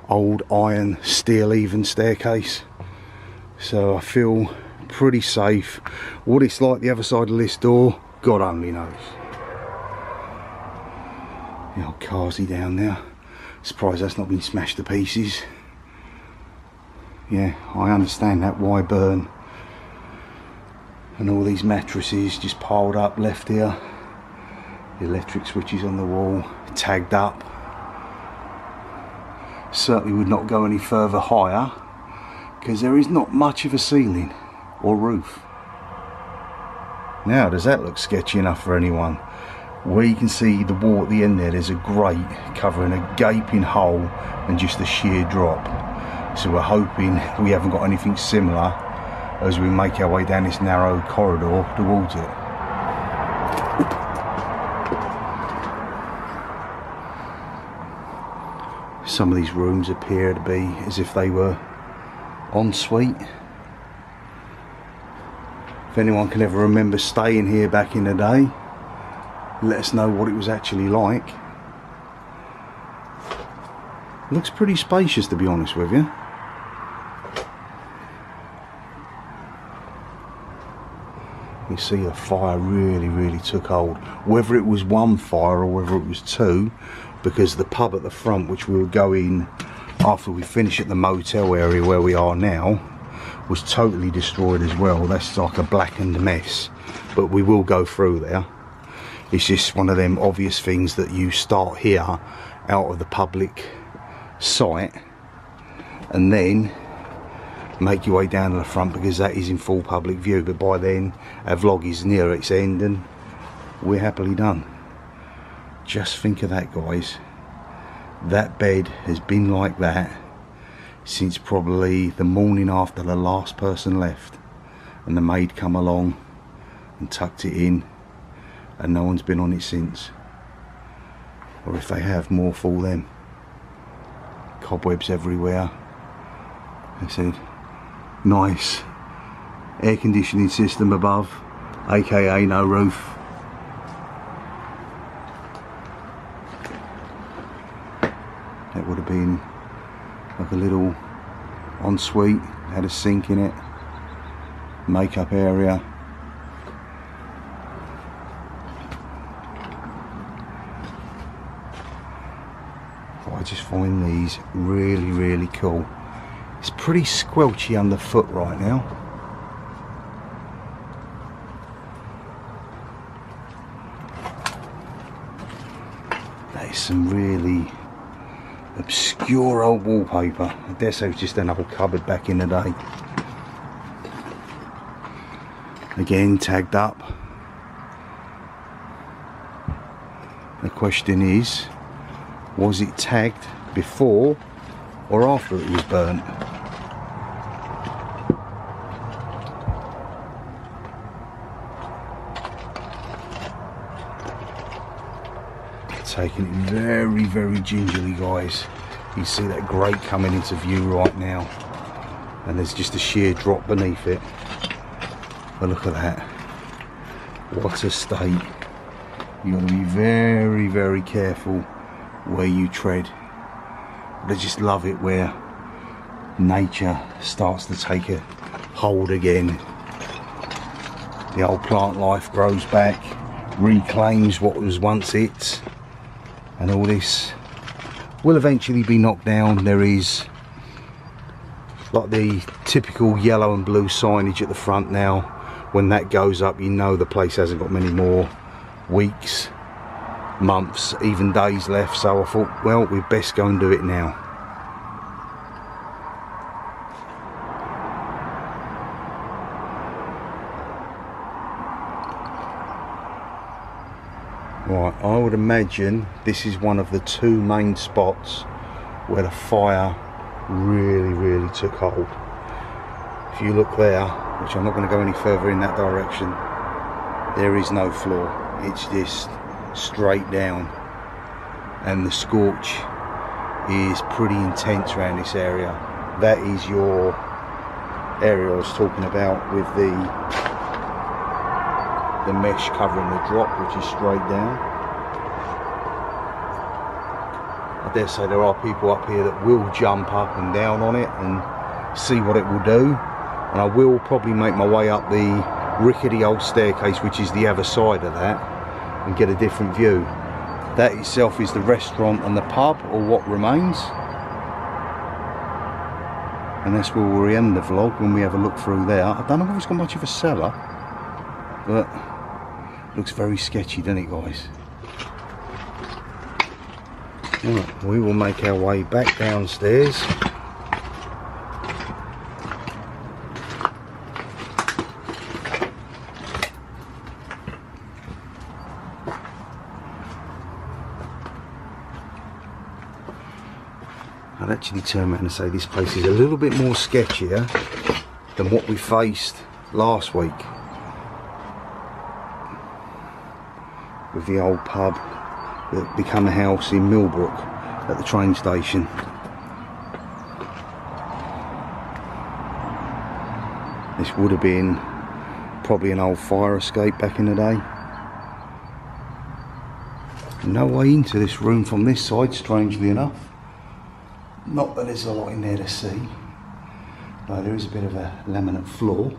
old iron steel even staircase, so I feel pretty safe. What it's like the other side of this door, God only knows. The old carsy down there, surprised that's not been smashed to pieces. Yeah, I understand that, why burn? And all these mattresses just piled up, left here. The electric switches on the wall, tagged up. Certainly would not go any further higher because there is not much of a ceiling or roof. Now, does that look sketchy enough for anyone? Where you can see the wall at the end there's a grate covering a gaping hole and just a sheer drop. So we're hoping we haven't got anything similar as we make our way down this narrow corridor towards it. Some of these rooms appear to be as if they were ensuite. If anyone can ever remember staying here back in the day, let us know what it was actually like. Looks pretty spacious, to be honest with you. You see the fire really took hold. Whether it was one fire or whether it was two, because the pub at the front, which we will go in after we finish at the motel area where we are now, was totally destroyed as well. That's like a blackened mess, but we will go through there. It's just one of them obvious things that you start here out of the public site and then make your way down to the front, because that is in full public view. But by then our vlog is near its end and we're happily done. Just think of that, guys. That bed has been like that since probably the morning after the last person left, and the maid come along and tucked it in, and no one's been on it since. Or if they have, more fool them. Cobwebs everywhere. I said, nice air conditioning system above, aka no roof. That would have been like a little ensuite, had a sink in it, makeup area. I just find these really cool. It's pretty squelchy underfoot right now. That is some really obscure old wallpaper. I dare say it was just an old cupboard back in the day. Again, tagged up. The question is, was it tagged before or after it was burnt? Taking it very gingerly, guys. You see that grate coming into view right now, and there's just a sheer drop beneath it. But look at that, what a state. You've got to be very careful where you tread. But I just love it where nature starts to take a hold again. The old plant life grows back, reclaims what was once its, and all this will eventually be knocked down. There is like the typical yellow and blue signage at the front now. When that goes up, you know the place hasn't got many more weeks, months, even days left. So I thought, well, we'd best go and do it now. Right, I would imagine this is one of the two main spots where the fire really took hold. If you look there, which I'm not going to go any further in that direction, there is no floor. It's just straight down, and the scorch is pretty intense around this area. That is your area I was talking about with the mesh covering the drop, which is straight down. I dare say there are people up here that will jump up and down on it and see what it will do. And I will probably make my way up the rickety old staircase, which is the other side of that, and get a different view. That itself is the restaurant and the pub, or what remains. And that's where we'll end the vlog, when we have a look through there. I don't know if it's got much of a cellar, but it looks very sketchy, doesn't it, guys? Right, we will make our way back downstairs. I'd actually turn around and say this place is a little bit more sketchier than what we faced last week with the old pub that became a house in Millbrook at the train station. This would have been probably an old fire escape back in the day. No way into this room from this side, strangely enough. Not that there's a lot in there to see, but there is a bit of a laminate floor.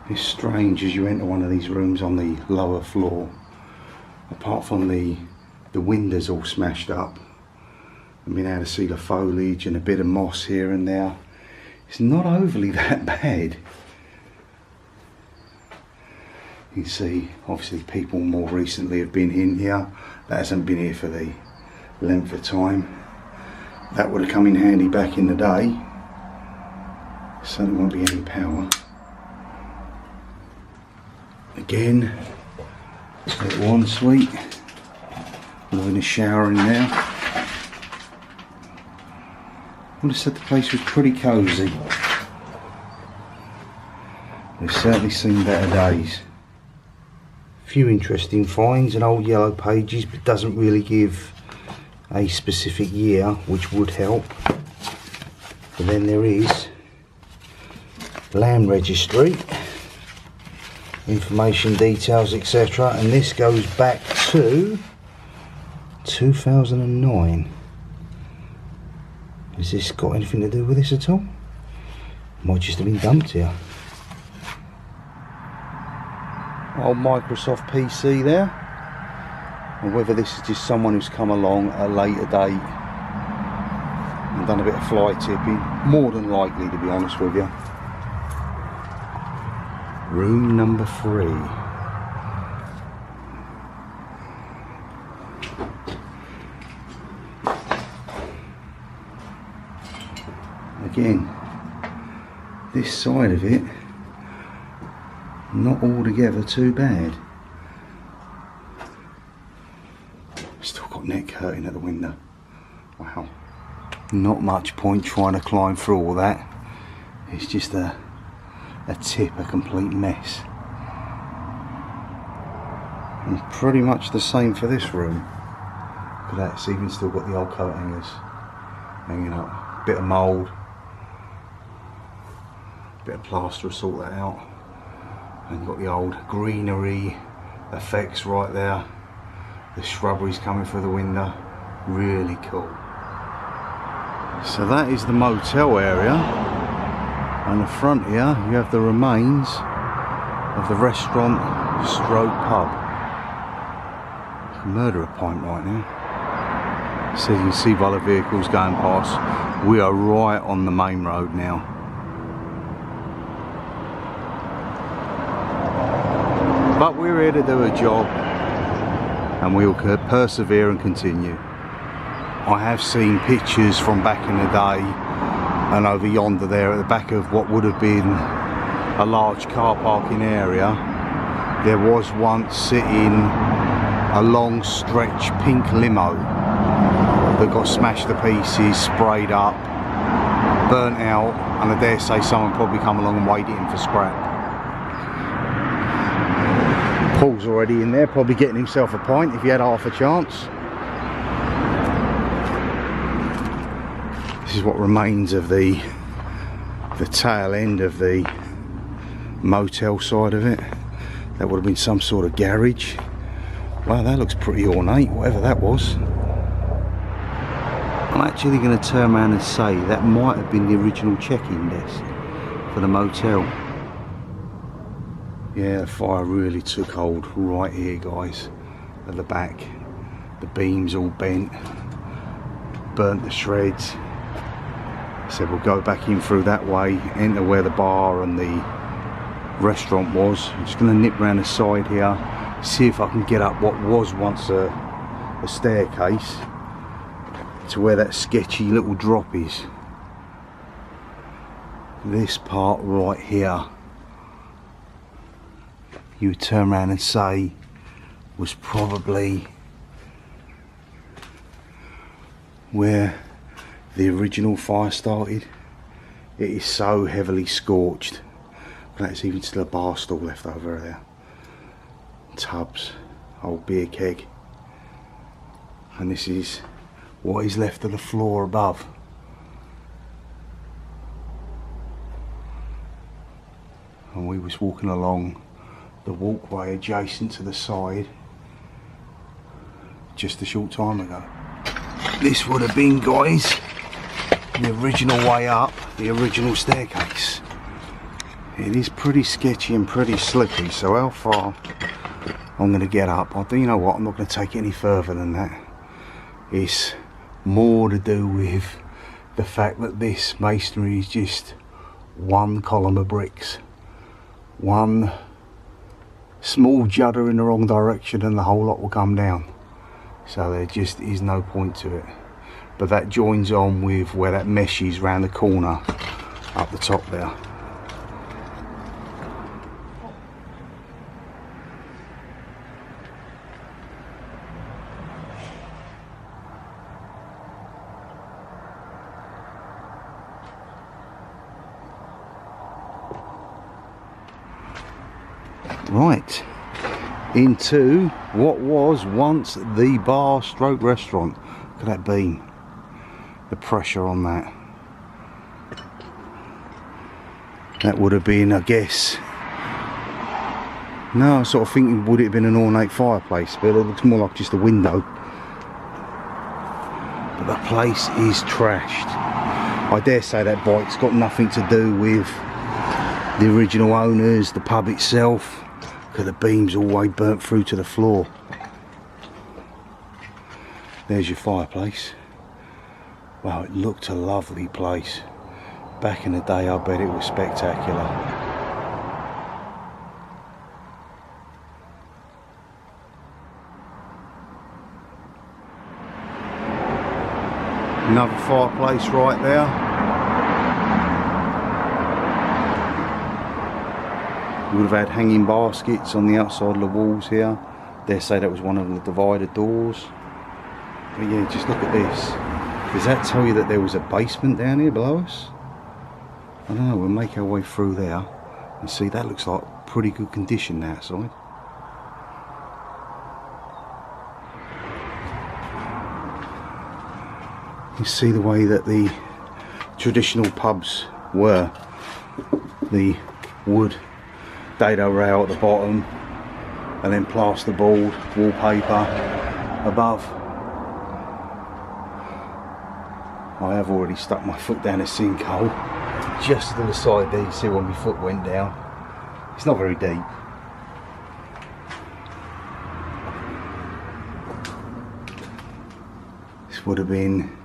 It's strange as you enter one of these rooms on the lower floor, apart from the windows all smashed up and being able to see the foliage and a bit of moss here and there, it's not overly that bad. You can see obviously people more recently have been in here. That hasn't been here for the length of time. That would have come in handy back in the day. Certainly won't be any power. Again, little ensuite. Having a shower in there. I would have said the place was pretty cosy. We've certainly seen better days. A few interesting finds and old yellow pages, but doesn't really give a specific year, which would help. But then there is land registry, information, details, etc. And this goes back to 2009. Has this got anything to do with this at all? Might just have been dumped here. Old Microsoft PC there. And whether this is just someone who's come along at a later date and done a bit of fly tipping, more than likely, to be honest with you. Room number 3. Again, this side of it, not altogether too bad. Still got net curtain at the window. Wow. Not much point trying to climb through all that. It's just a tip, a complete mess. And pretty much the same for this room. Look at that, it's even still got the old coat hangers hanging up. Bit of mould. Bit of plaster to sort that out. And you've got the old greenery effects right there. The shrubbery's coming through the window. Really cool. So that is the motel area. And the front here you have the remains of the restaurant stroke pub. I can murder a pint right now. So you can see by the vehicles going past, we are right on the main road now. But we're here to do a job, and we'll persevere and continue. I have seen pictures from back in the day, and over yonder there at the back of what would have been a large car parking area, there was once sitting a long stretch pink limo that got smashed to pieces, sprayed up, burnt out, and I dare say someone probably come along and weighed it in for scrap. Paul's already in there, probably getting himself a pint if he had half a chance. This is what remains of the tail end of the motel side of it. That would have been some sort of garage. Wow, that looks pretty ornate, whatever that was. actually going to turn around and say that might have been the original check-in desk for the motel. Yeah, the fire really took hold right here, guys, at the back. The beams all bent, burnt to shreds. So we'll go back in through that way, enter where the bar and the restaurant was. I'm just going to nip round the side here, see if I can get up what was once a staircase to where that sketchy little drop is. This part right here, you would turn around and say was probably where the original fire started. It is so heavily scorched. There's even still a bar stool left over there. Tubs, old beer keg. And this is what is left of the floor above. And we was walking along the walkway adjacent to the side just a short time ago. This would have been, guys, the original way up, the original staircase. It is pretty sketchy and pretty slippery, so how far I'm going to get up, you know what, I'm not going to take it any further than that. It's more to do with the fact that this masonry is just one column of bricks. One small judder in the wrong direction and the whole lot will come down. So there just is no point to it. But that joins on with where that mesh is round the corner up the top there. Right, into what was once the bar stroke restaurant. Look at that beam, the pressure on that. That would have been, I guess, no, I was sort of thinking, would it have been an ornate fireplace, but it looks more like just a window. But the place is trashed. I dare say that bike's got nothing to do with the original owners, the pub itself. Look at the beams all the way burnt through to the floor. There's your fireplace. Wow, it looked a lovely place. Back in the day, I bet it was spectacular. Another fireplace right there. We would have had hanging baskets on the outside of the walls here. Dare say that was one of the divider doors. But yeah, just look at this. Does that tell you that there was a basement down here below us? I don't know, we'll make our way through there and see. That looks like pretty good condition outside. You see the way that the traditional pubs were. The wood dado rail at the bottom and then plasterboard, wallpaper above. I have already stuck my foot down a sinkhole just to the side there. You see when my foot went down. It's not very deep. This would have been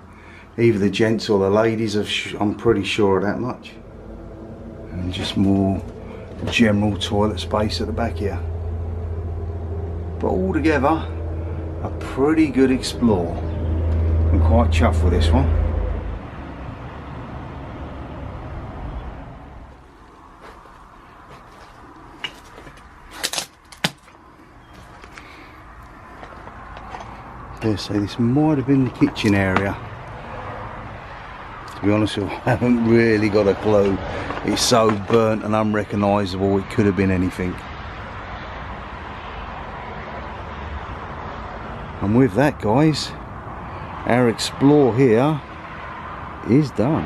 either the gents or the ladies, I'm pretty sure of that much. And just more general toilet space at the back here. But altogether, a pretty good explore. I'm quite chuffed with this one. Dare say this might have been the kitchen area. To be honest with you, I haven't really got a clue. It's so burnt and unrecognisable, it could have been anything. And with that, guys, our explore here is done.